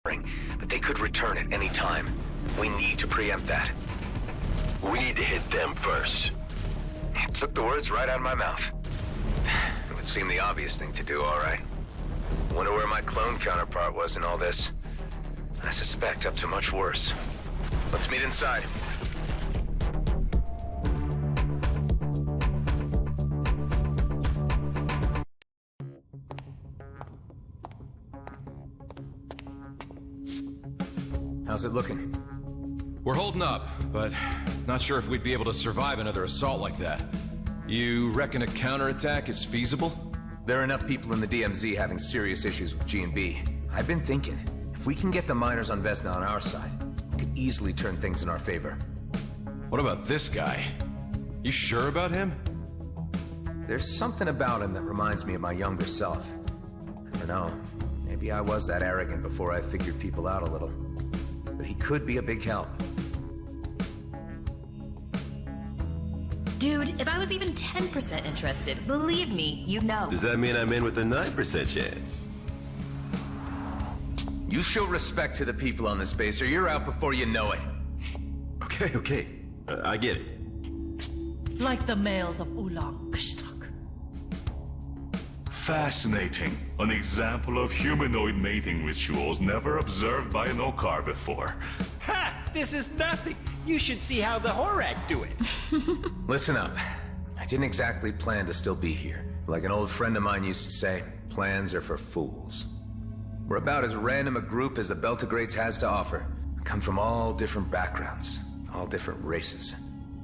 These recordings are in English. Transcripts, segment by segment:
but they could return at any time. We need to preempt that. We need to hit them first. It took the words right out of my mouth. It would seem the obvious thing to do, all right. Wonder where my clone counterpart was in all this. I suspect up to much worse. Let's meet inside. How's it looking? We're holding up, but not sure if we'd be able to survive another assault like that. You reckon a counterattack is feasible? There are enough people in the DMZ having serious issues with G&B. I've been thinking, if we can get the miners on Vesna on our side, we could easily turn things in our favor. What about this guy? You sure about him? There's something about him that reminds me of my younger self. I don't know, maybe I was that arrogant before I figured people out a little. But he could be a big help. Dude, if I was even 10% interested, believe me, you'd know. Does that mean I'm in with a 9% chance? You show respect to the people on this base, or you're out before you know it. Okay. I get it. Like the males of Ulang Kshtak. Fascinating. An example of humanoid mating rituals never observed by an Okkar before. Ha! This is nothing. You should see how the Horak do it. Listen up. I didn't exactly plan to still be here. Like an old friend of mine used to say, plans are for fools. We're about as random a group as the Beltogrades has to offer. We come from all different backgrounds, all different races.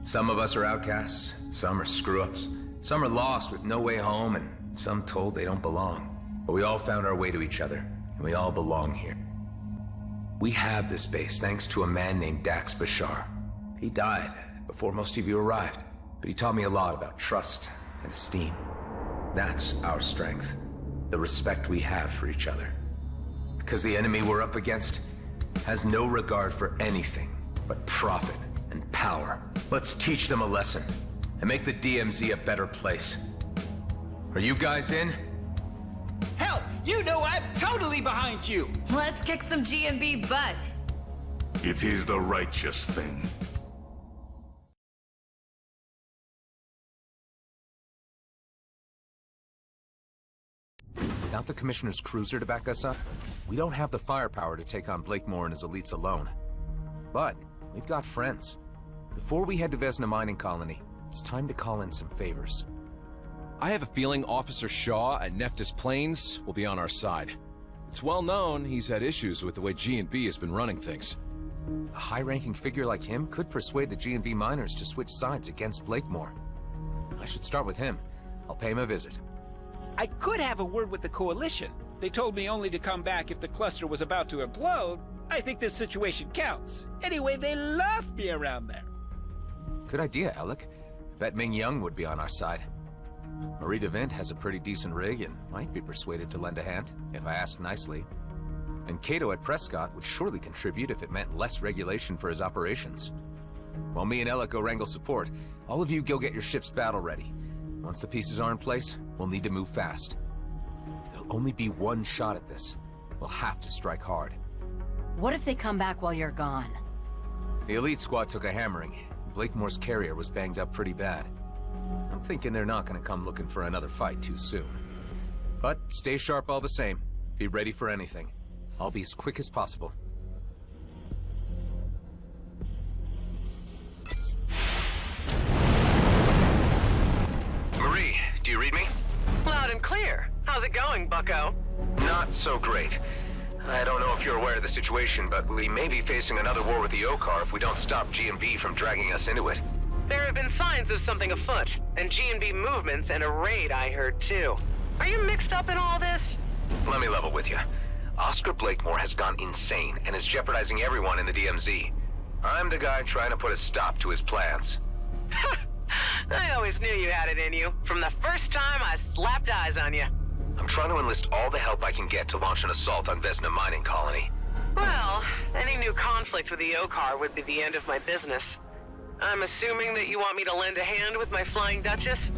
Some of us are outcasts, some are screw-ups, some are lost with no way home, and some told they don't belong. But we all found our way to each other, and we all belong here. We have this base thanks to a man named Dax Bashar. He died before most of you arrived, but he taught me a lot about trust and esteem. That's our strength, the respect we have for each other. Because the enemy we're up against has no regard for anything but profit and power. Let's teach them a lesson and make the DMZ a better place. Are you guys in? Hell, you know I'm totally behind you. Let's kick some G&B butt. It is the righteous thing. Without the Commissioner's cruiser to back us up, we don't have the firepower to take on Blakemore and his elites alone. But we've got friends. Before we head to Vesna Mining Colony, it's time to call in some favors. I have a feeling Officer Shaw at Nephthys Plains will be on our side. It's well known he's had issues with the way G&B has been running things. A high-ranking figure like him could persuade the G&B miners to switch sides against Blakemore. I should start with him. I'll pay him a visit. I could have a word with the Coalition. They told me only to come back if the cluster was about to implode. I think this situation counts. Anyway, they love me around there. Good idea, Alec. Bet Ming Young would be on our side. Marie DeVint has a pretty decent rig and might be persuaded to lend a hand, if I ask nicely. And Cato at Prescott would surely contribute if it meant less regulation for his operations. While me and Alec go wrangle support, all of you go get your ship's battle ready. Once the pieces are in place, we'll need to move fast. There'll only be one shot at this. We'll have to strike hard. What if they come back while you're gone? The elite squad took a hammering. Blakemore's carrier was banged up pretty bad. I'm thinking they're not gonna come looking for another fight too soon. But stay sharp all the same. Be ready for anything. I'll be as quick as possible. Marie, do you read me? Loud and clear. How's it going, bucko? Not so great. I don't know if you're aware of the situation, but we may be facing another war with the Okkar if we don't stop G&B from dragging us into it. There have been signs of something afoot, and G&B movements and a raid I heard too. Are you mixed up in all this? Let me level with you. Oscar Blakemore has gone insane and is jeopardizing everyone in the DMZ. I'm the guy trying to put a stop to his plans. I always knew you had it in you, from the first time I slapped eyes on you. I'm trying to enlist all the help I can get to launch an assault on Vesna Mining Colony. Well, any new conflict with the Okkar would be the end of my business. I'm assuming that you want me to lend a hand with my Flying Duchess?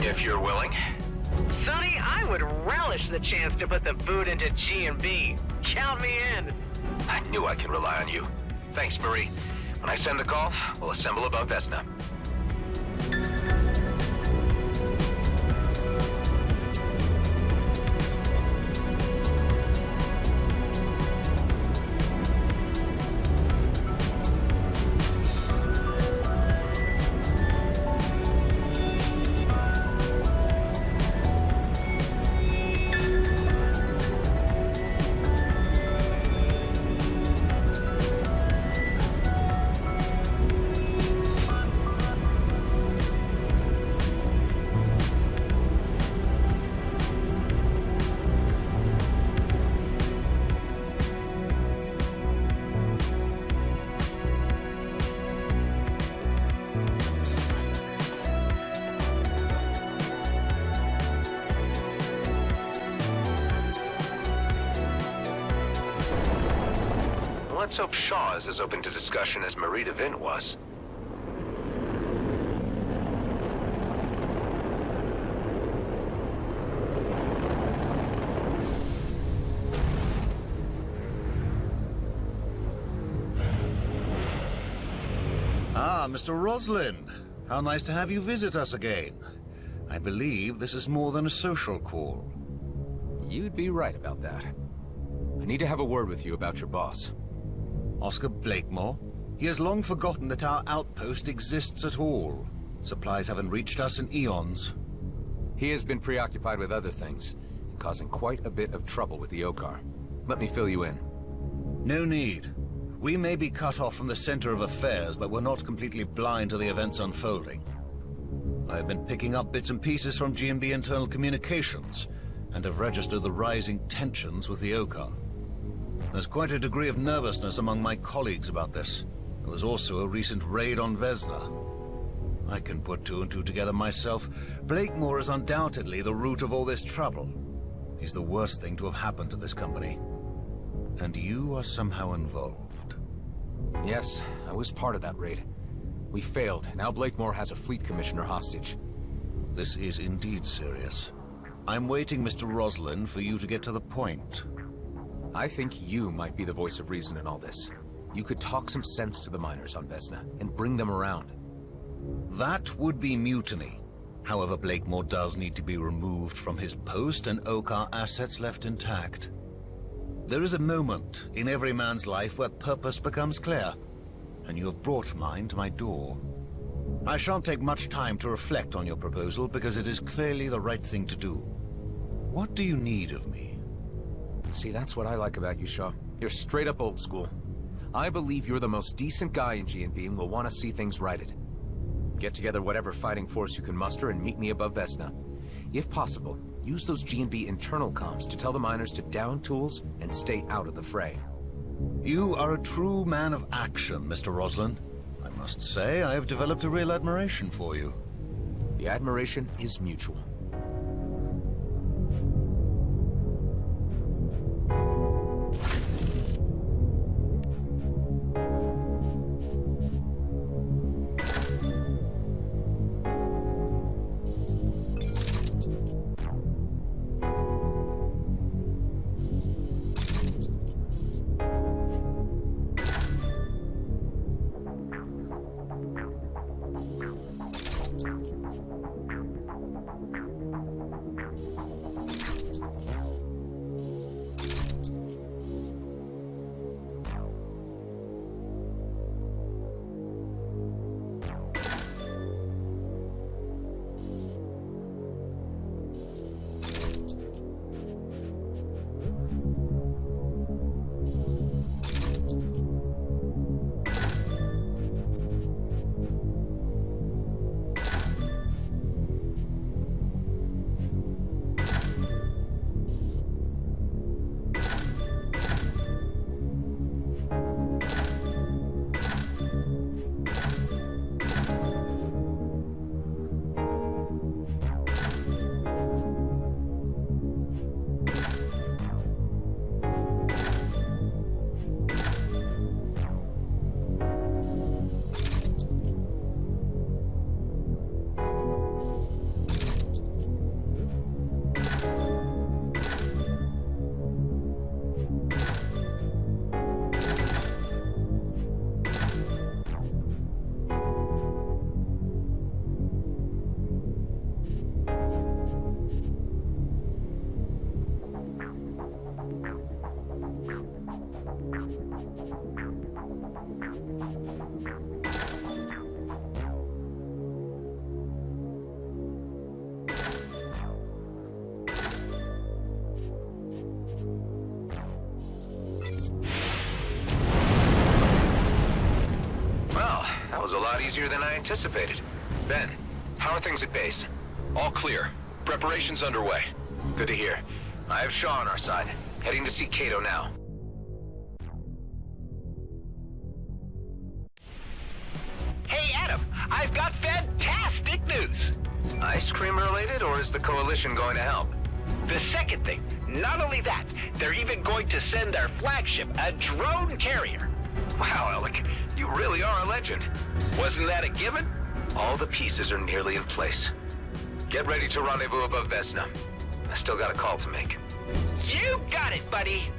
If you're willing. Sonny, I would relish the chance to put the boot into G&B. Count me in. I knew I could rely on you. Thanks, Marie. When I send the call, we'll assemble above Vesna. Let's hope Shaw is as open to discussion as Marie DeVint was. Ah, Mr. Roslin. How nice to have you visit us again. I believe this is more than a social call. You'd be right about that. I need to have a word with you about your boss. Oscar Blakemore? He has long forgotten that our outpost exists at all. Supplies haven't reached us in eons. He has been preoccupied with other things, causing quite a bit of trouble with the Okkar. Let me fill you in. No need. We may be cut off from the center of affairs, but we're not completely blind to the events unfolding. I have been picking up bits and pieces from G&B internal communications, and have registered the rising tensions with the Okkar. There's quite a degree of nervousness among my colleagues about this. There was also a recent raid on Vesna. I can put two and two together myself. Blakemore is undoubtedly the root of all this trouble. He's the worst thing to have happened to this company. And you are somehow involved. Yes, I was part of that raid. We failed. Now Blakemore has a fleet commissioner hostage. This is indeed serious. I'm waiting, Mr. Roslin, for you to get to the point. I think you might be the voice of reason in all this. You could talk some sense to the miners on Vesna and bring them around. That would be mutiny. However, Blakemore does need to be removed from his post and Okkar assets left intact. There is a moment in every man's life where purpose becomes clear, and you have brought mine to my door. I shan't take much time to reflect on your proposal because it is clearly the right thing to do. What do you need of me? See, that's what I like about you, Shaw. You're straight up old school. I believe you're the most decent guy in G&B and will want to see things righted. Get together whatever fighting force you can muster and meet me above Vesna. If possible, use those G&B internal comms to tell the miners to down tools and stay out of the fray. You are a true man of action, Mr. Roslin. I must say, I have developed a real admiration for you. The admiration is mutual. easier than I anticipated. Ben, how are things at base? All clear. Preparations underway. Good to hear. I have Shaw on our side. Heading to see Cato now. Hey, Adam, I've got fantastic news! Ice cream related, or is the Coalition going to help? The second thing, not only that, they're even going to send their flagship, a drone carrier. Wow, Alec, you really are a legend. Wasn't that a given? All the pieces are nearly in place. Get ready to rendezvous above Vesna. I still got a call to make. You got it, buddy!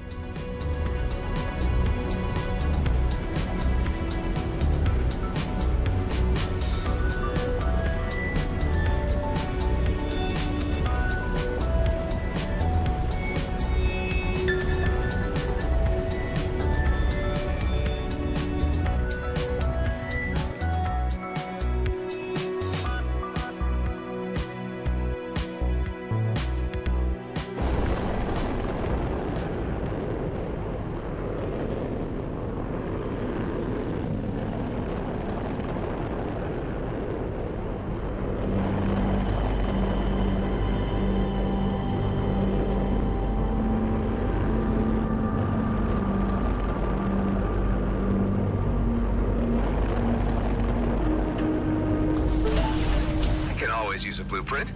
Use a blueprint.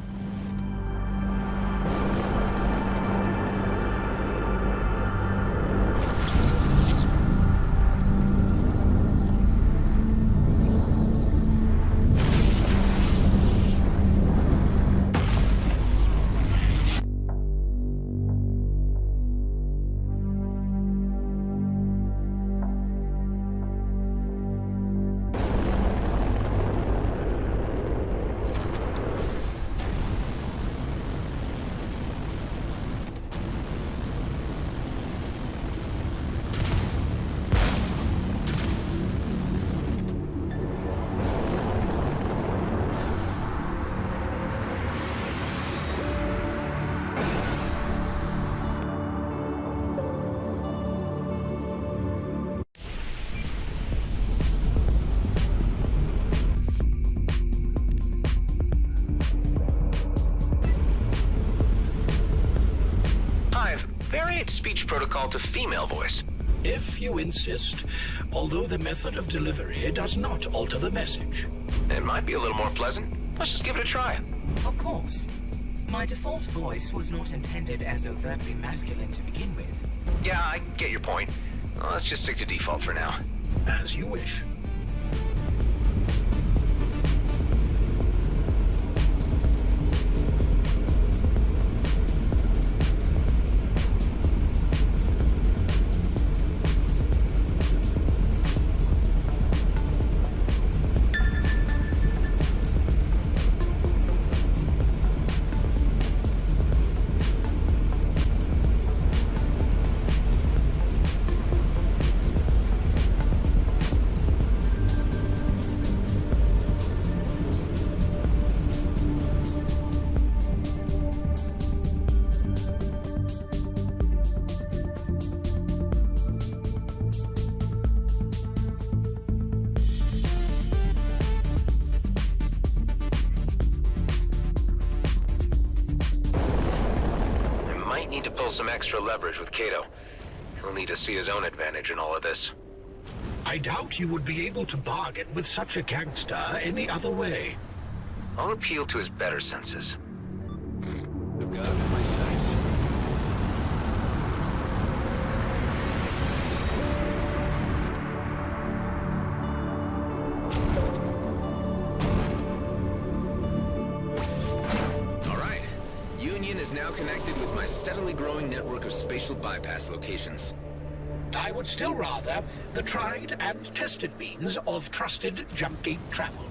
Speech protocol to female voice. If you insist, although the method of delivery does not alter the message. It might be a little more pleasant. Let's just give it a try. Of course. My default voice was not intended as overtly masculine to begin with. Yeah, I get your point. Well, let's just stick to default for now. As you wish. Some extra leverage with Cato. He'll need to see his own advantage in all of this. I doubt you would be able to bargain with such a gangster any other way. I'll appeal to his better senses. I've got him in my sights. Is now connected with my steadily growing network of spatial bypass locations. I would still rather the tried and tested means of trusted jump gate travel.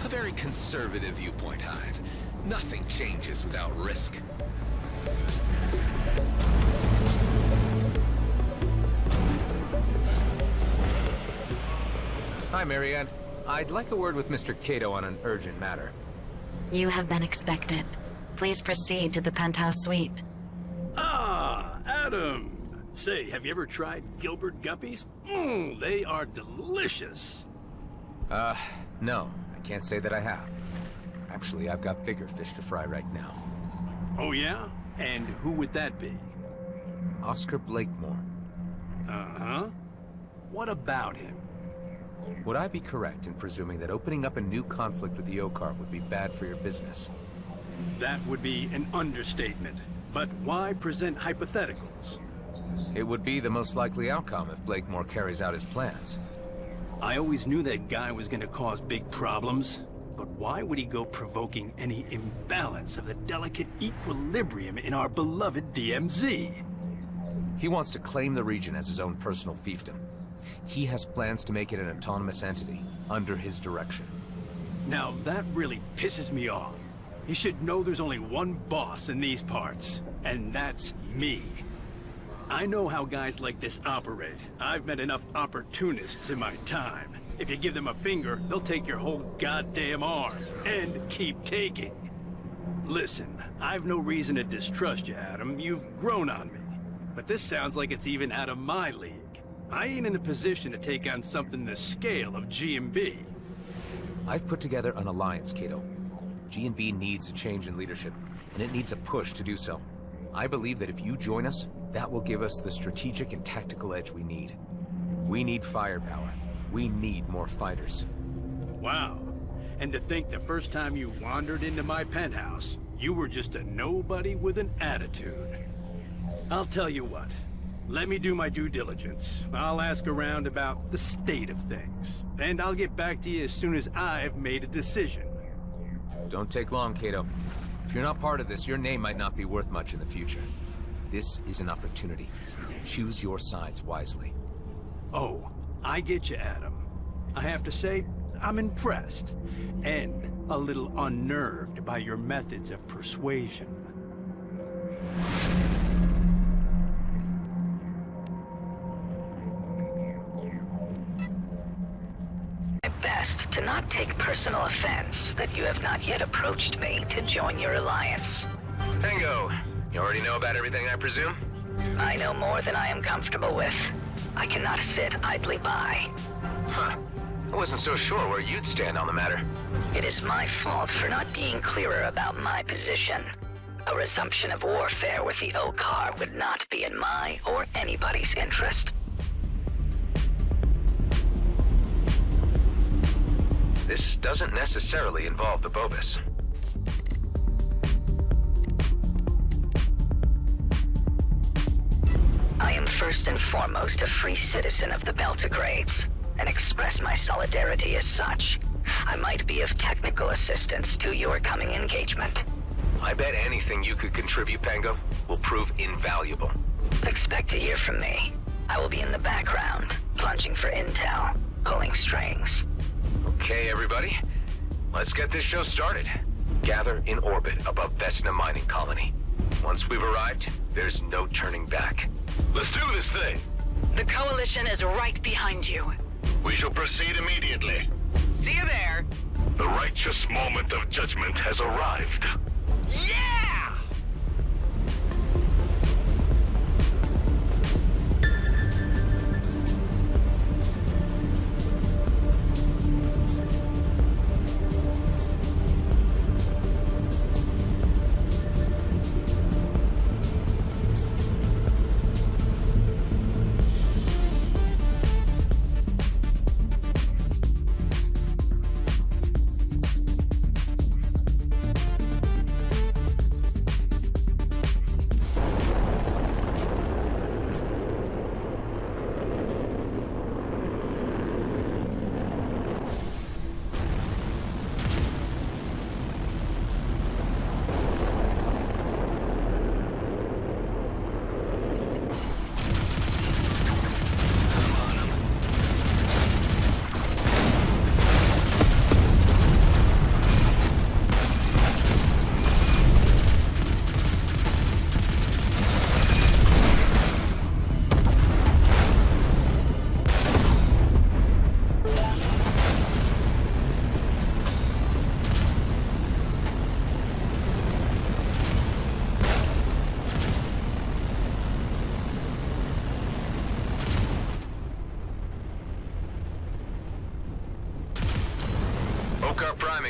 A very conservative viewpoint, Hive. Nothing changes without risk. Hi, Marianne. I'd like a word with Mr. Cato on an urgent matter. You have been expected. Please proceed to the penthouse suite. Ah, Adam. Say, have you ever tried Gilbert Guppies? They are delicious. No. I can't say that I have. Actually, I've got bigger fish to fry right now. Oh yeah? And who would that be? Oscar Blakemore. Uh-huh. What about him? Would I be correct in presuming that opening up a new conflict with the Okkar would be bad for your business? That would be an understatement. But why present hypotheticals? It would be the most likely outcome if Blakemore carries out his plans. I always knew that guy was gonna cause big problems. But why would he go provoking any imbalance of the delicate equilibrium in our beloved DMZ? He wants to claim the region as his own personal fiefdom. He has plans to make it an autonomous entity, under his direction. Now that really pisses me off. He should know there's only one boss in these parts, and that's me. I know how guys like this operate. I've met enough opportunists in my time. If you give them a finger, they'll take your whole goddamn arm, and keep taking. Listen, I've no reason to distrust you, Adam. You've grown on me. But this sounds like it's even out of my league. I ain't in the position to take on something the scale of G&B. I've put together an alliance, Cato. G&B needs a change in leadership, and it needs a push to do so. I believe that if you join us, that will give us the strategic and tactical edge we need. We need firepower. We need more fighters. Wow. And to think the first time you wandered into my penthouse, you were just a nobody with an attitude. I'll tell you what. Let me do my due diligence. I'll ask around about the state of things. And I'll get back to you as soon as I've made a decision. Don't take long, Cato. If you're not part of this, your name might not be worth much in the future. This is an opportunity. Choose your sides wisely. Oh, I get you, Adam. I have to say, I'm impressed. And a little unnerved by your methods of persuasion. Best to not take personal offense that you have not yet approached me to join your alliance. Pango, you already know about everything, I presume? I know more than I am comfortable with. I cannot sit idly by. Huh. I wasn't so sure where you'd stand on the matter. It is my fault for not being clearer about my position. A resumption of warfare with the Okkar would not be in my or anybody's interest. This doesn't necessarily involve the Bobus. I am first and foremost a free citizen of the Beltogrades, and express my solidarity as such. I might be of technical assistance to your coming engagement. I bet anything you could contribute, Pango, will prove invaluable. Expect to hear from me. I will be in the background, plunging for intel, pulling strings. Okay, everybody. Let's get this show started. Gather in orbit above Vesna Mining Colony. Once we've arrived, there's no turning back. Let's do this thing! The Coalition is right behind you. We shall proceed immediately. See you there. The righteous moment of judgment has arrived. Yeah!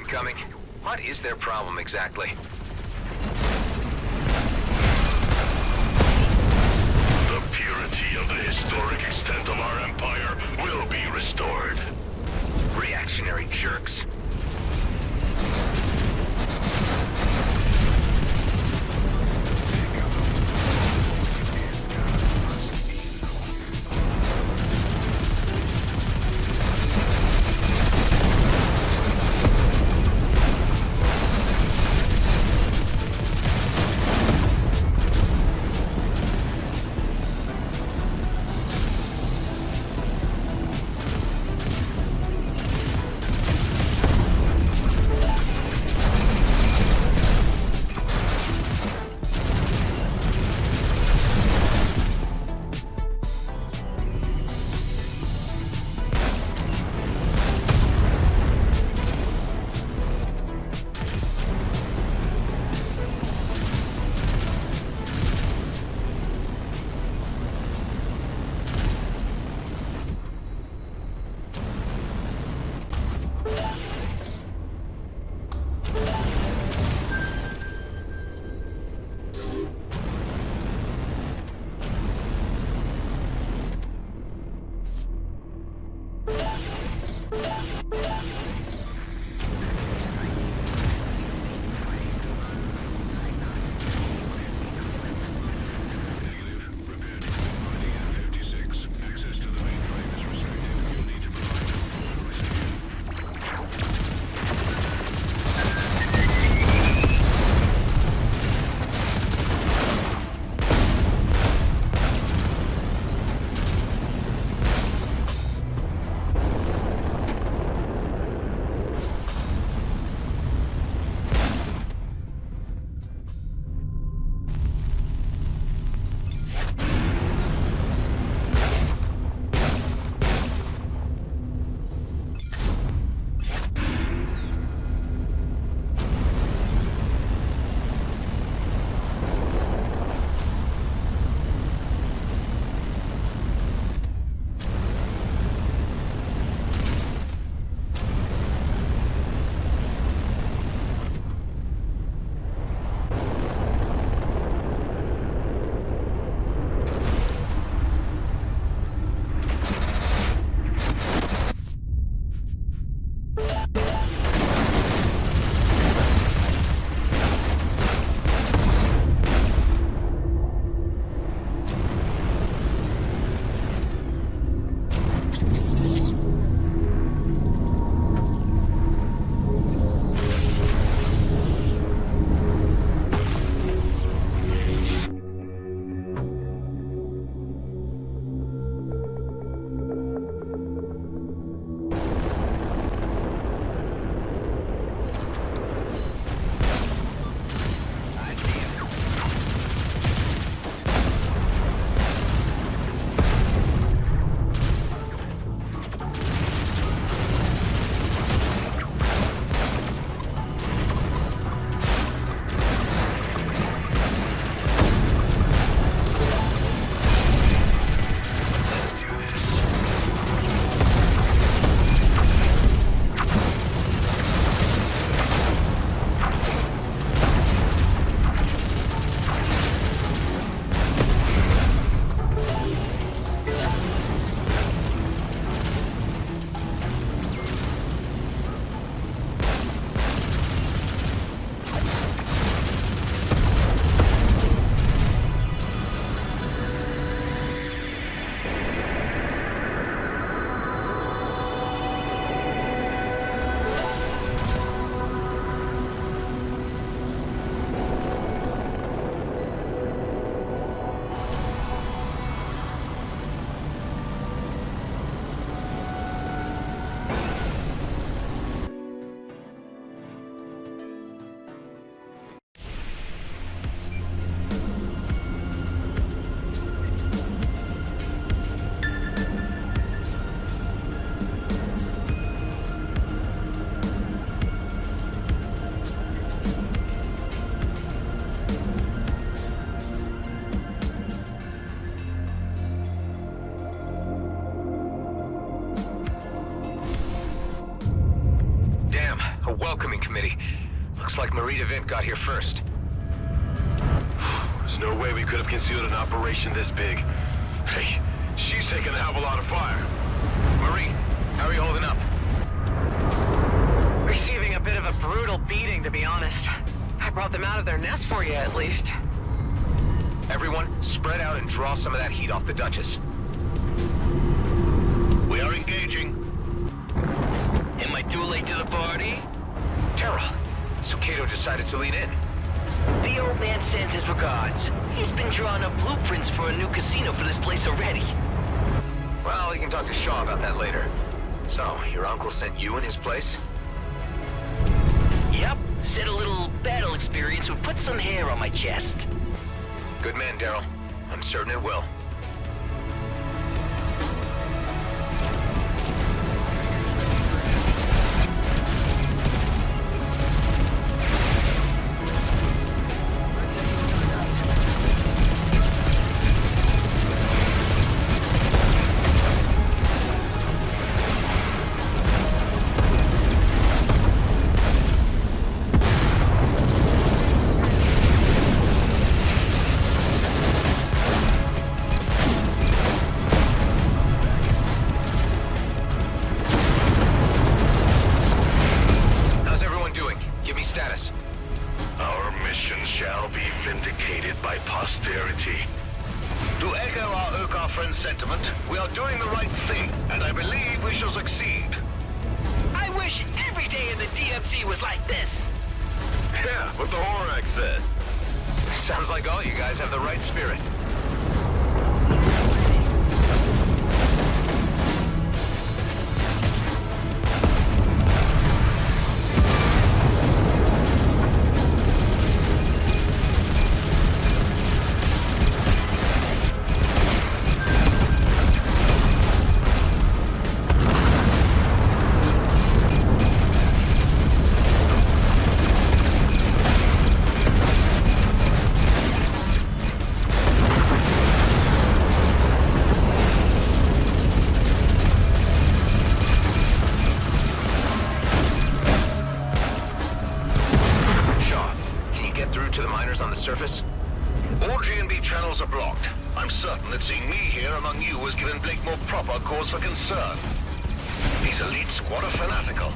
coming. What is their problem exactly? The purity of the historic extent of our empire will be restored. Reactionary jerks. Marita Vint got here first. There's no way we could have concealed an operation this big. Hey, she's taking a hell of a lot of fire. Marie, how are you holding up? Receiving a bit of a brutal beating, to be honest. I brought them out of their nest for you, at least. Everyone, spread out and draw some of that heat off the Duchess. We are engaging. Am I too late to the party? Terrell, so Cato decided to lean in. The old man sends his regards. He's been drawing up blueprints for a new casino for this place already. Well, you can talk to Shaw about that later. So, your uncle sent you in his place? Yep, said a little battle experience would put some hair on my chest. Good man, Daryl. I'm certain it will. To echo our Okkar friend's sentiment, we are doing the right thing, and I believe we shall succeed. I wish every day in the DMC was like this. Yeah, what the Horak said. Sounds like all you guys have the right spirit. On the surface? All G&B channels are blocked. I'm certain that seeing me here among you has given Blakemore proper cause for concern. These elites, what a fanatical.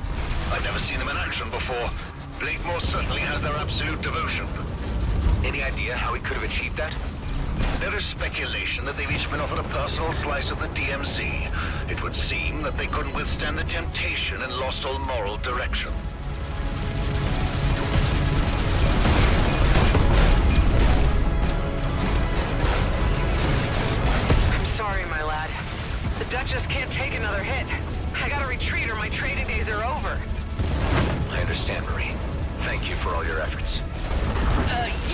I've never seen them in action before. Blakemore certainly has their absolute devotion. Any idea how he could have achieved that? There is speculation that they've each been offered a personal slice of the DMC. It would seem that they couldn't withstand the temptation and lost all moral direction. Sorry, my lad. The Duchess can't take another hit. I gotta retreat or my trading days are over. I understand, Marie. Thank you for all your efforts.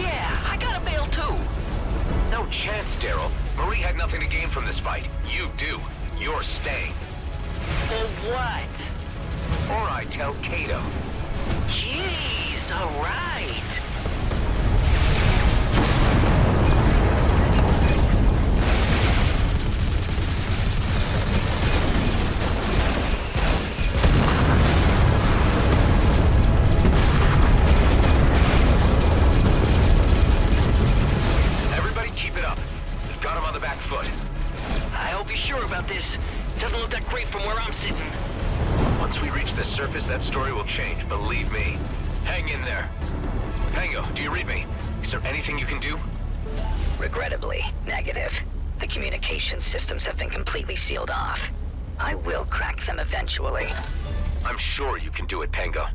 Yeah, I gotta bail too. No chance, Daryl. Marie had nothing to gain from this fight. You do. You're staying. For what? Or I tell Cato. Jeez, all right. That story will change, believe me. Hang in there. Pango, do you read me? Is there anything you can do? Regrettably, negative. The communication systems have been completely sealed off. I will crack them eventually. I'm sure you can do it, Pango.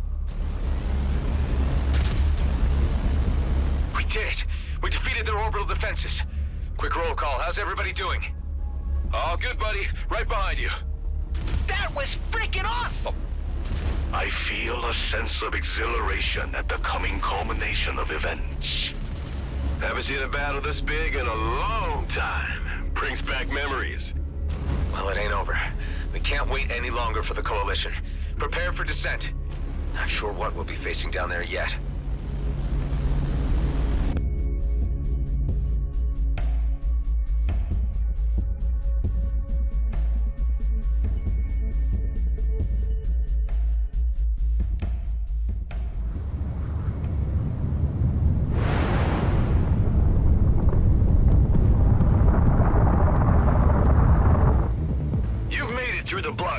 We did it! We defeated their orbital defenses. Quick roll call, how's everybody doing? All good, buddy. Right behind you. That was freaking awesome! I feel a sense of exhilaration at the coming culmination of events. Haven't seen a battle this big in a long time. Brings back memories. Well, it ain't over. We can't wait any longer for the Coalition. Prepare for descent. Not sure what we'll be facing down there yet.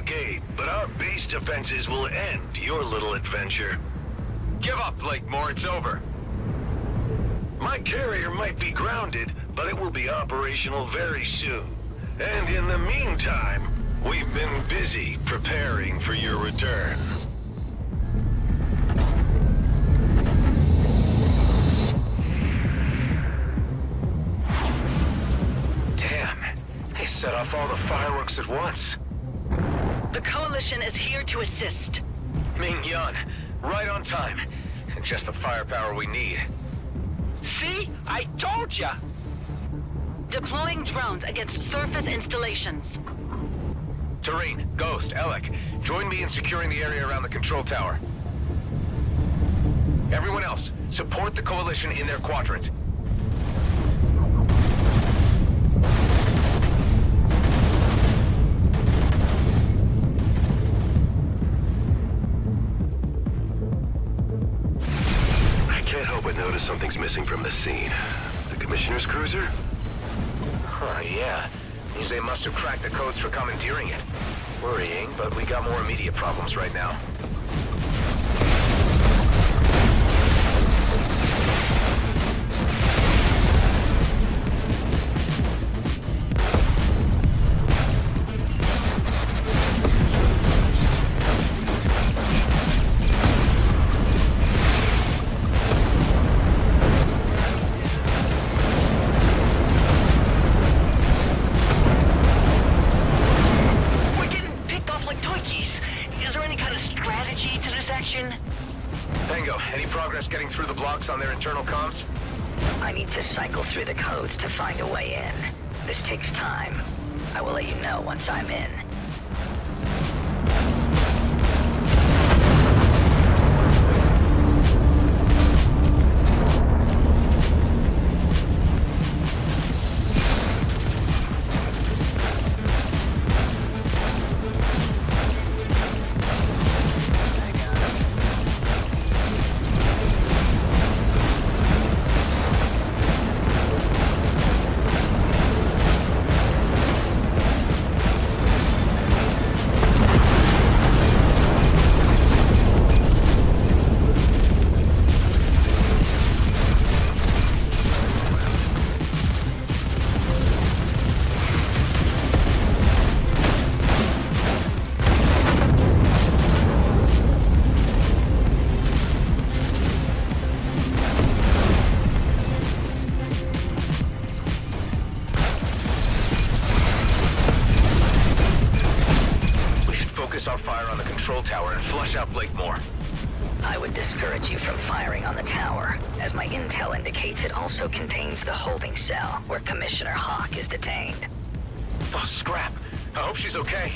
blockade, but our base defenses will end your little adventure. Give up, Blakemore. It's over. My carrier might be grounded, but it will be operational very soon. And in the meantime, we've been busy preparing for your return. Damn. They set off all the fireworks at once. The Coalition is here to assist. Ming-Yan, right on time. Just the firepower we need. See? I told ya! Deploying drones against surface installations. Tareen, Ghost, Alec, join me in securing the area around the control tower. Everyone else, support the Coalition in their quadrant. Something's missing from the scene. The Commissioner's cruiser? Huh, yeah. Means they must have cracked the codes for commandeering it. Worrying, but we got more immediate problems right now. On their internal comms? I need to cycle through the codes to find a way in. This takes time. I will let you know once I'm in. Blakemore. I would discourage you from firing on the tower, as my intel indicates it also contains the holding cell where Commissioner Hawk is detained. Oh, scrap. I hope she's okay.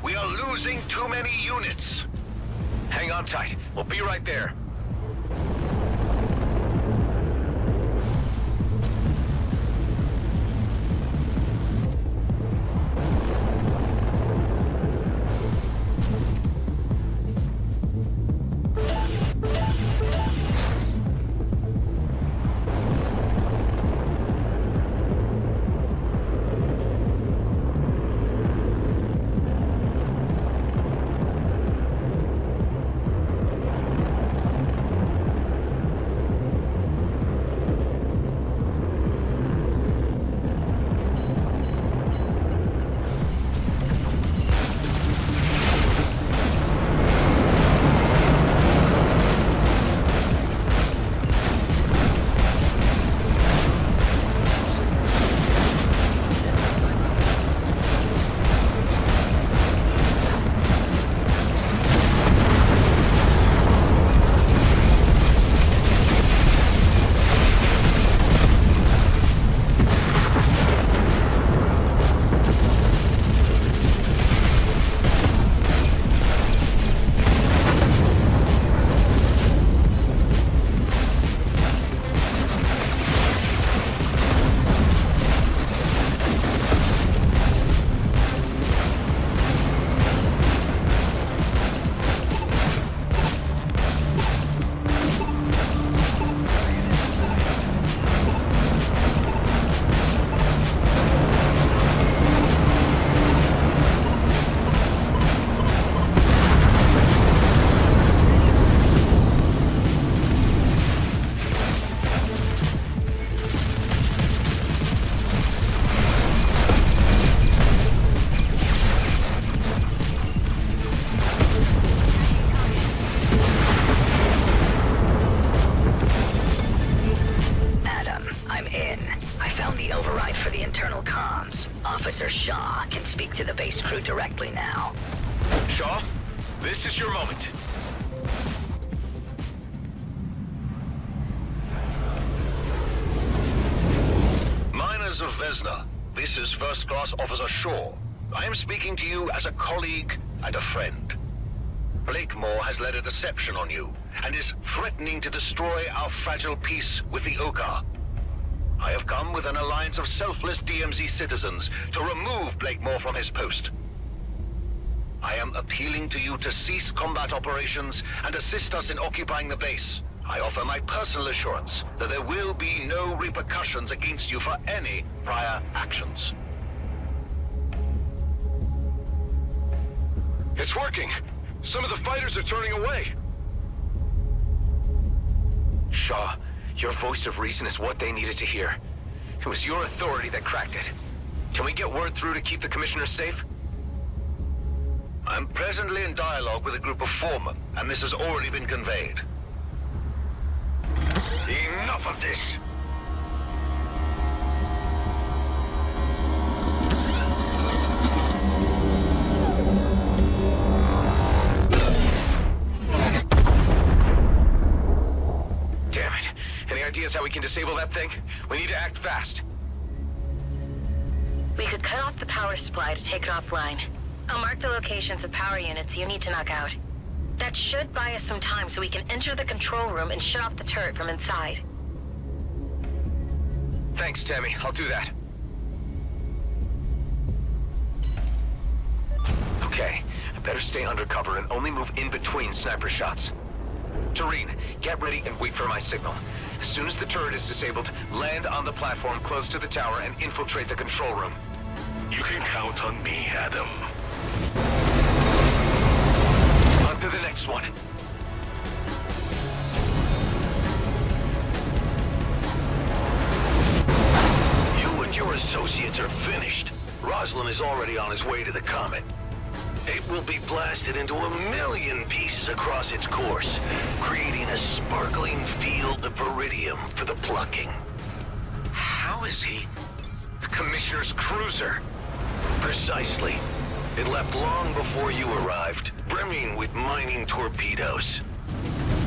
We are losing too many units. Hang on tight. We'll be right there. internal comms. Officer Shaw can speak to the base crew directly now. Shaw, this is your moment. Miners of Vesna, this is First Class Officer Shaw. I am speaking to you as a colleague and a friend. Blakemore has led a deception on you, and is threatening to destroy our fragile peace with the Okkar. I have come with an alliance of selfless DMZ citizens to remove Blakemore from his post. I am appealing to you to cease combat operations and assist us in occupying the base. I offer my personal assurance that there will be no repercussions against you for any prior actions. It's working. Some of the fighters are turning away. Shaw, your voice of reason is what they needed to hear. It was your authority that cracked it. Can we get word through to keep the commissioners safe? I'm presently in dialogue with a group of foremen, and this has already been conveyed. Enough of this! Damn it. Any ideas how we can disable that thing? We need to act fast. We could cut off the power supply to take it offline. I'll mark the locations of power units you need to knock out. That should buy us some time so we can enter the control room and shut off the turret from inside. Thanks, Tammy. I'll do that. Okay, I better stay undercover and only move in between sniper shots. Tareen, get ready and wait for my signal. As soon as the turret is disabled, land on the platform close to the tower and infiltrate the control room. You can count on me, Adam. On to the next one. You and your associates are finished. Roslin is already on his way to the comet. It will be blasted into 1,000,000 pieces across its course, creating a sparkling field of iridium for the plucking. How is he? The Commissioner's cruiser. Precisely. It left long before you arrived, brimming with mining torpedoes.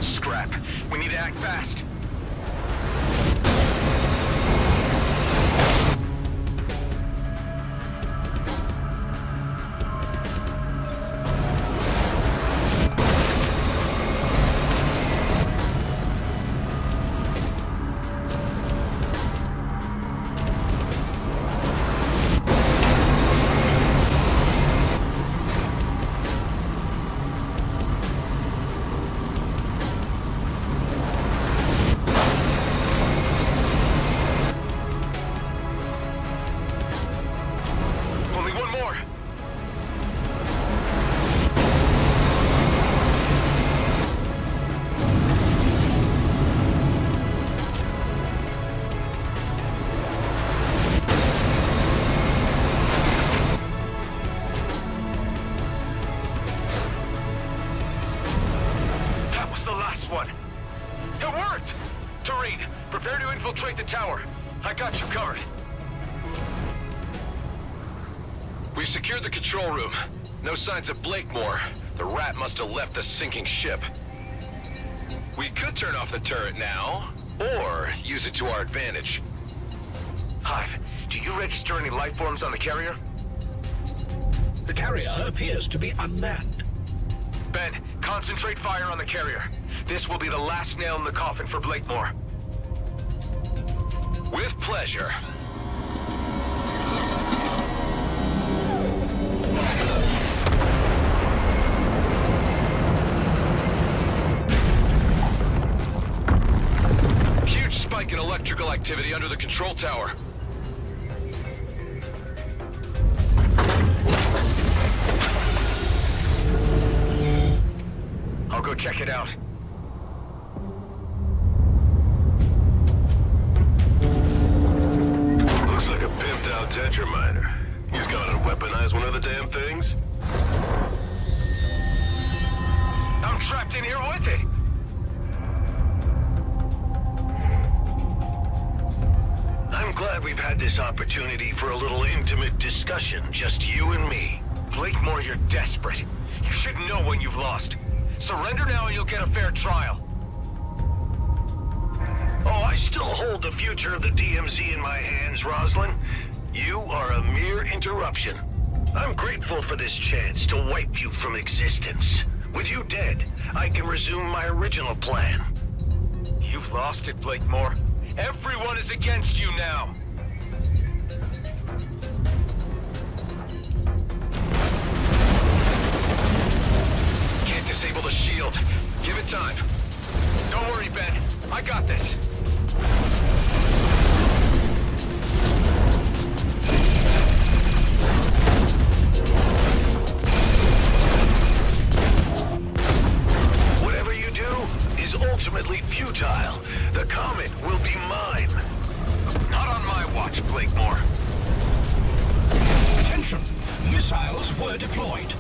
Scrap. We need to act fast. Prepare to infiltrate the tower. I got you covered. We've secured the control room. No signs of Blakemore. The rat must have left the sinking ship. We could turn off the turret now, or use it to our advantage. Hive, do you register any life forms on the carrier? The carrier appears to be unmanned. Ben, concentrate fire on the carrier. This will be the last nail in the coffin for Blakemore. With pleasure. Huge spike in electrical activity under the control tower. I'll go check it out. Looks like a pimped out Tetraminder. He's gonna weaponize one of the damn things. I'm trapped in here with it. I'm glad glad we've had this opportunity for a little intimate discussion, just you and me. Blakemore, you're desperate. You should know when you've lost. Surrender now and you'll get a fair trial. Oh, I still hold the future of the DMZ in my hands, Roslyn. You are a mere interruption. I'm grateful for this chance to wipe you from existence. With you dead, I can resume my original plan. You've lost it, Blakemore. Everyone is against you now. Can't disable the shield. Give it time. Don't worry, Ben. I got this. Whatever you do is ultimately futile. The comet will be mine. Not on my watch, Blakemore. Attention! Missiles were deployed.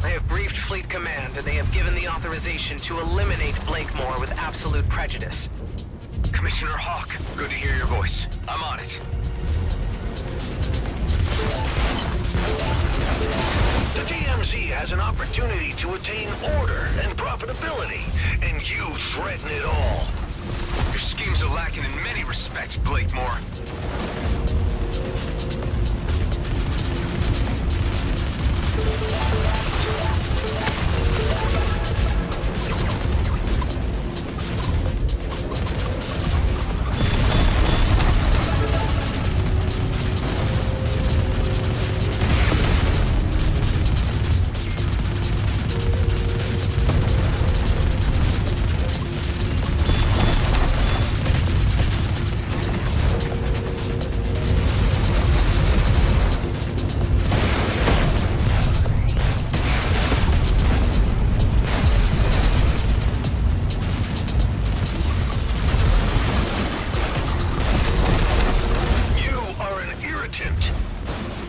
I have briefed Fleet Command, and they have given the authorization to eliminate Blakemore with absolute prejudice. Commissioner Hawk, good to hear your voice. I'm on it. The DMZ has an opportunity to attain order and profitability, and you threaten it all. Your schemes are lacking in many respects, Blakemore.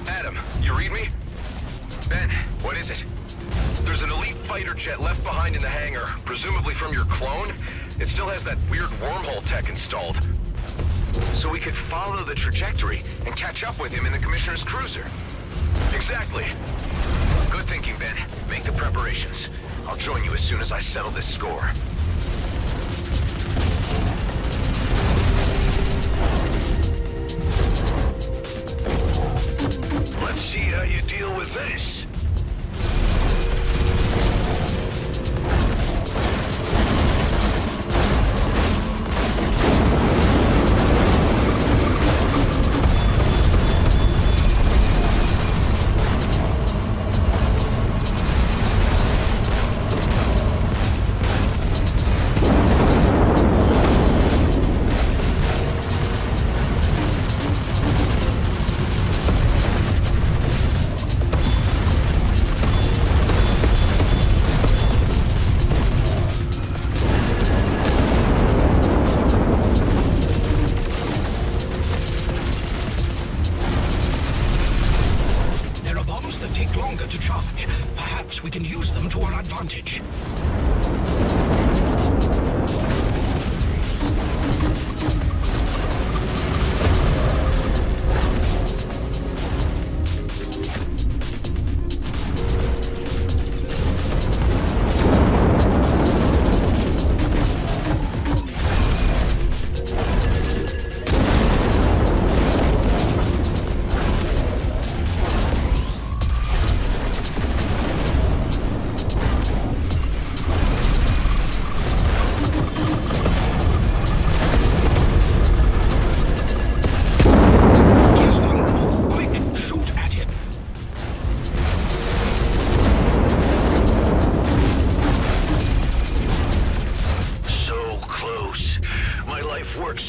Adam, you read me? Ben, what is it? There's an elite fighter jet left behind in the hangar, presumably from your clone. It still has that weird wormhole tech installed. So we could follow the trajectory and catch up with him in the Commissioner's cruiser. Exactly. Good thinking, Ben. Make the preparations. I'll join you as soon as I settle this score. Let's see how you deal with this.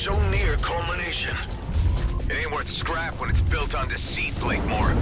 so near culmination. It ain't worth scrap when it's built on deceit, Blakemore.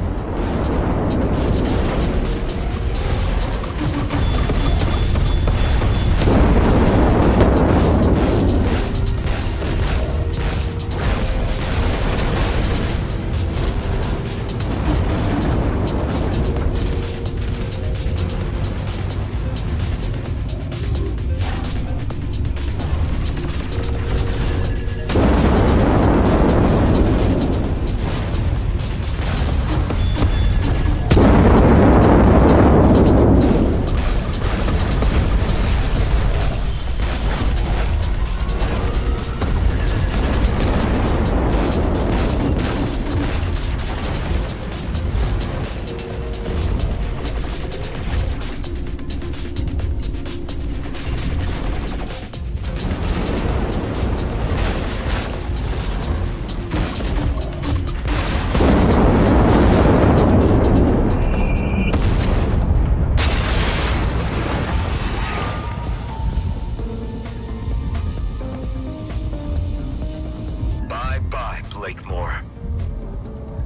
Blakemore.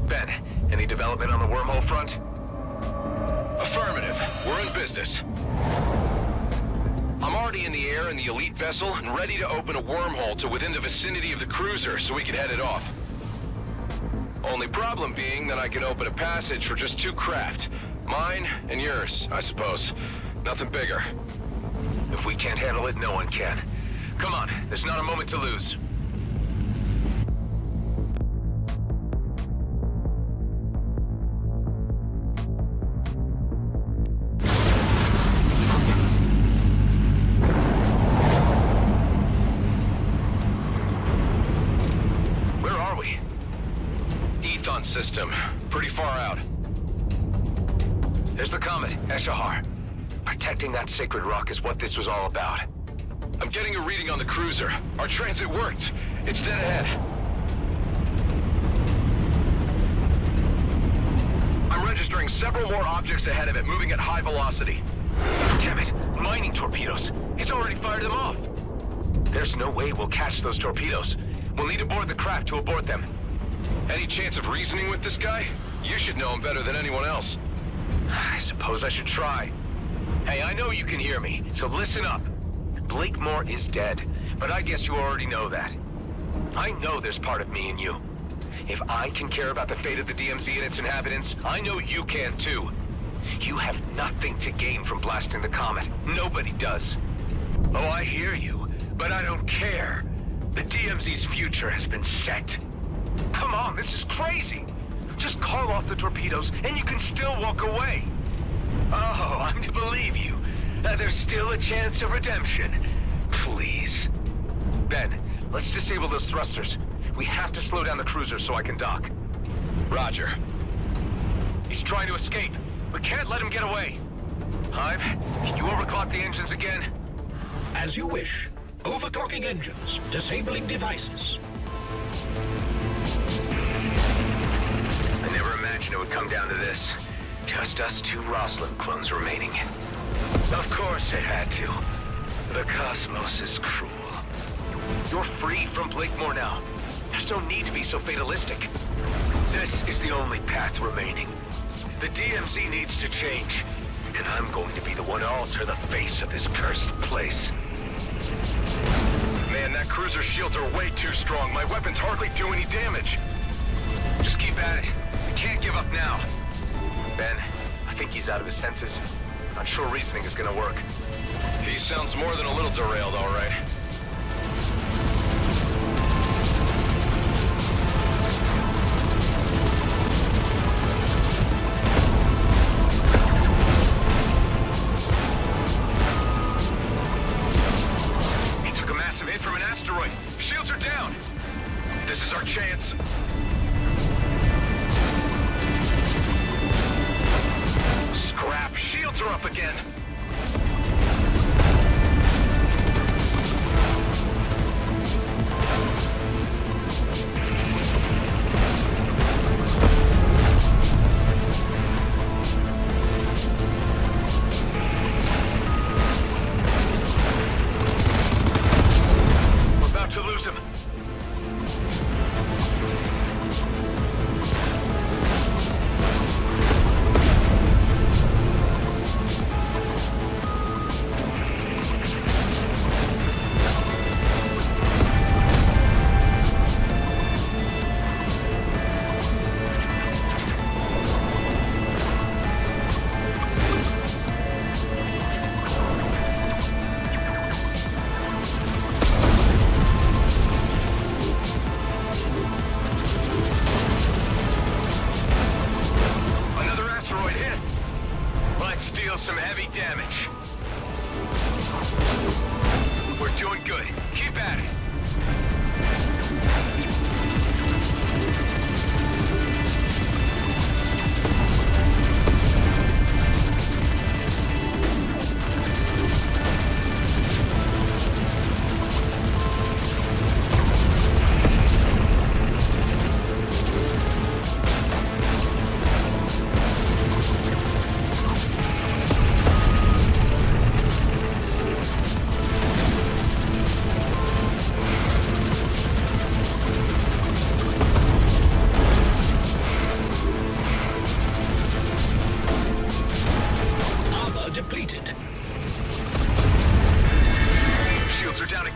Ben, any development on the wormhole front? Affirmative. We're in business. I'm already in the air in the elite vessel and ready to open a wormhole to within the vicinity of the cruiser so we can head it off. Only problem being that I can open a passage for just 2 craft. Mine and yours, I suppose. Nothing bigger. If we can't handle it, no one can. Come on, there's not a moment to lose. Where are we? Ethon system. Pretty far out. There's the comet, Eshahar. Protecting that sacred rock is what this was all about. I'm getting a reading on the cruiser. Our transit worked. It's dead ahead. I'm registering several more objects ahead of it, moving at high velocity. Damn it! Mining torpedoes! It's already fired them off! There's no way we'll catch those torpedoes. We'll need to board the craft to abort them. Any chance of reasoning with this guy? You should know him better than anyone else. I suppose I should try. Hey, I know you can hear me, so listen up. Blakemore is dead, but I guess you already know that. I know there's part of me in you. If I can care about the fate of the DMZ and its inhabitants, I know you can too. You have nothing to gain from blasting the comet. Nobody does. Oh, I hear you, but I don't care. The DMZ's future has been set. Come on, this is crazy. Just call off the torpedoes and you can still walk away. Oh, I'm to believe you. There's still a chance of redemption. Please. Ben, let's disable those thrusters. We have to slow down the cruiser so I can dock. Roger. He's trying to escape. We can't let him get away. Hive, can you overclock the engines again? As you wish. Overclocking engines. Disabling devices. I never imagined it would come down to this. Just us 2 Roslin clones remaining. Of course it had to. The cosmos is cruel. You're free from Blakemore now. There's no need to be so fatalistic. This is the only path remaining. The DMZ needs to change, and I'm going to be the one to alter the face of this cursed place. Man, that cruiser's shields are way too strong. My weapons hardly do any damage. Just keep at it. We can't give up now. Ben, I think he's out of his senses. Not sure reasoning is gonna work. He sounds more than a little derailed, all right. He took a massive hit from an asteroid. Shields are down. This is our chance. Scrap. Shields are up again. We're about to lose him.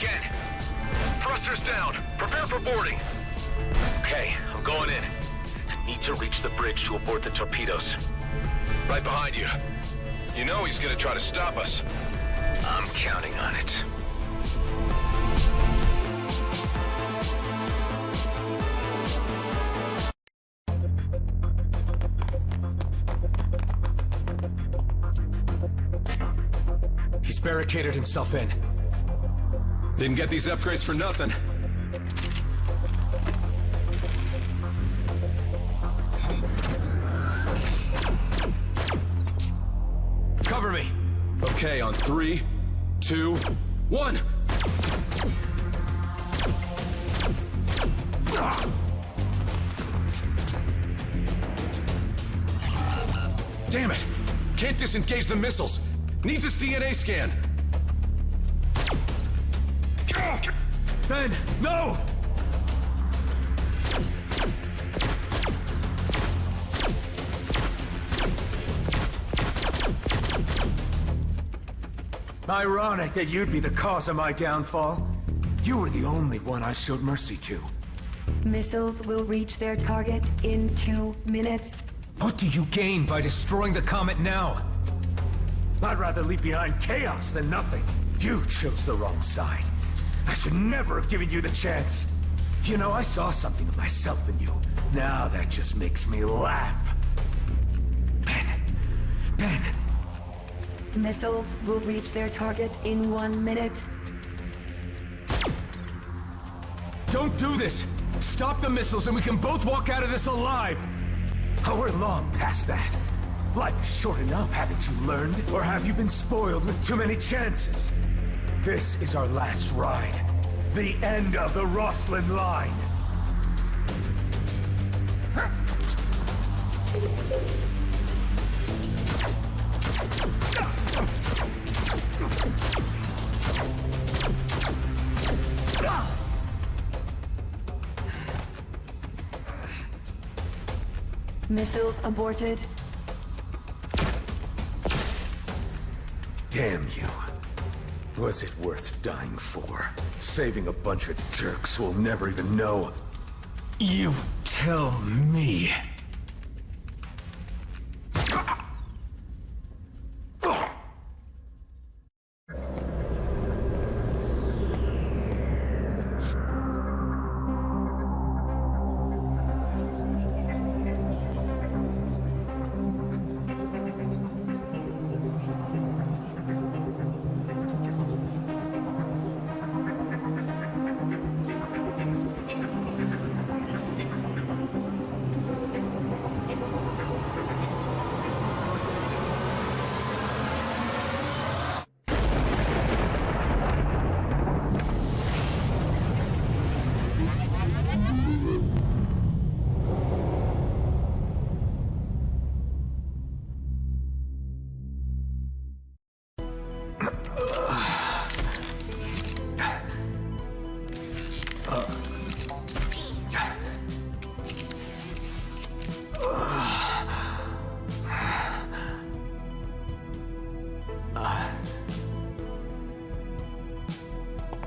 Again. Thrusters down. Prepare for boarding. Okay, I'm going in. I need to reach the bridge to abort the torpedoes. Right behind you. You know he's gonna try to stop us. I'm counting on it. He's barricaded himself in. Didn't get these upgrades for nothing. Cover me! Okay, on 3, 2, 1! Damn it! Can't disengage the missiles! Needs his DNA scan! Ben, no! Ironic that you'd be the cause of my downfall. You were the only one I showed mercy to. Missiles will reach their target in 2 minutes. What do you gain by destroying the comet now? I'd rather leave behind chaos than nothing. You chose the wrong side. I should never have given you the chance. You know, I saw something of myself in you. Now that just makes me laugh. Ben. Missiles will reach their target in 1 minute. Don't do this! Stop the missiles and we can both walk out of this alive! Oh, we're long past that. Life is short enough, haven't you learned? Or have you been spoiled with too many chances? This is our last ride. The end of the Rosslyn line. Missiles aborted. Damn you. Was it worth dying for? Saving a bunch of jerks who'll never even know. You tell me.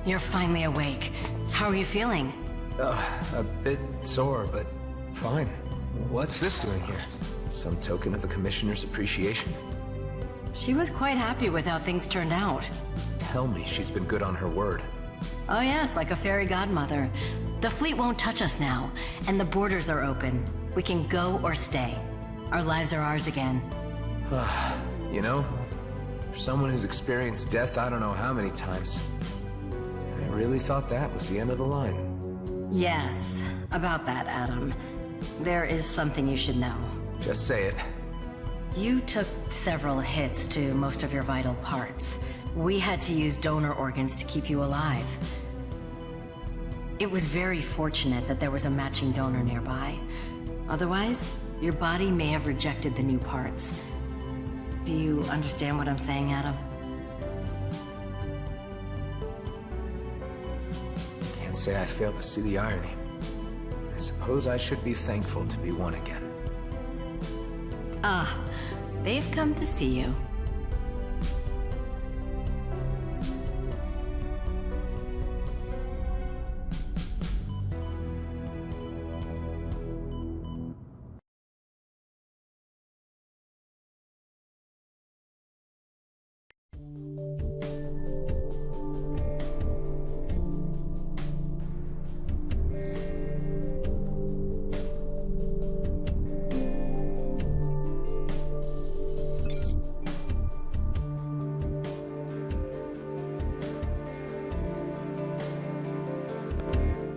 You're finally awake. How are you feeling? A bit sore, but fine. What's this doing here? Some token of the Commissioner's appreciation? She was quite happy with how things turned out. Tell me she's been good on her word. Oh yes, like a fairy godmother. The fleet won't touch us now, and the borders are open. We can go or stay. Our lives are ours again. You know, for someone who's experienced death I don't know how many times, I really thought that was the end of the line. Yes, about that, Adam. There is something you should know. Just say it. You took several hits to most of your vital parts. We had to use donor organs to keep you alive. It was very fortunate that there was a matching donor nearby. Otherwise, your body may have rejected the new parts. Do you understand what I'm saying, Adam? Can't say I failed to see the irony. I suppose I should be thankful to be one again. Ah, they've come to see you.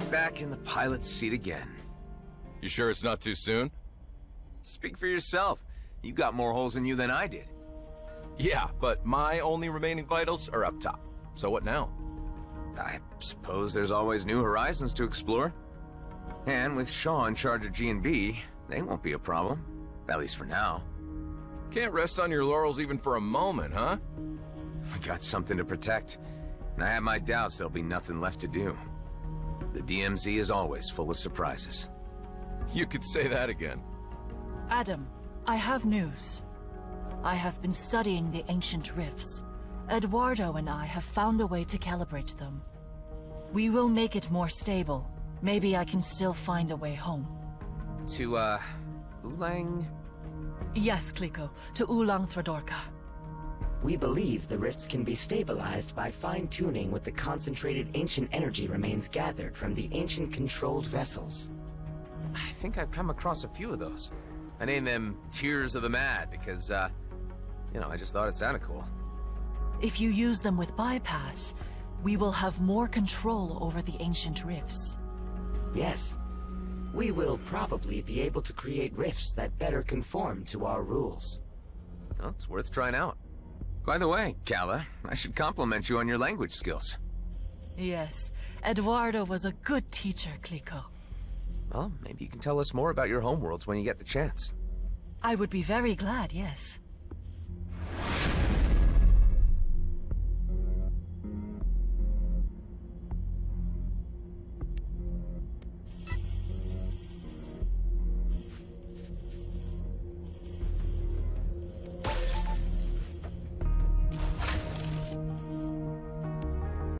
back in the pilot's seat again. You sure it's not too soon? Speak for yourself. You got more holes in you than I did. Yeah, but my only remaining vitals are up top. So what now? I suppose there's always new horizons to explore. And with Shaw in charge of G&B, they won't be a problem. At least for now. Can't rest on your laurels even for a moment, huh? We got something to protect. And I have my doubts there'll be nothing left to do. The DMZ is always full of surprises. You could say that again. Adam, I have news. I have been studying the ancient rifts. Eduardo and I have found a way to calibrate them. We will make it more stable. Maybe I can still find a way home. To, Ulang? Yes, Kliko. To Ulang Thradorka. We believe the rifts can be stabilized by fine-tuning with the concentrated ancient energy remains gathered from the ancient controlled vessels. I think I've come across a few of those. I named them Tears of the Mad because, you know, I just thought it sounded cool. If you use them with bypass, we will have more control over the ancient rifts. Yes. We will probably be able to create rifts that better conform to our rules. Well, it's worth trying out. By the way, Kala, I should compliment you on your language skills. Yes, Eduardo was a good teacher, Kliko. Well, maybe you can tell us more about your homeworlds when you get the chance. I would be very glad, yes.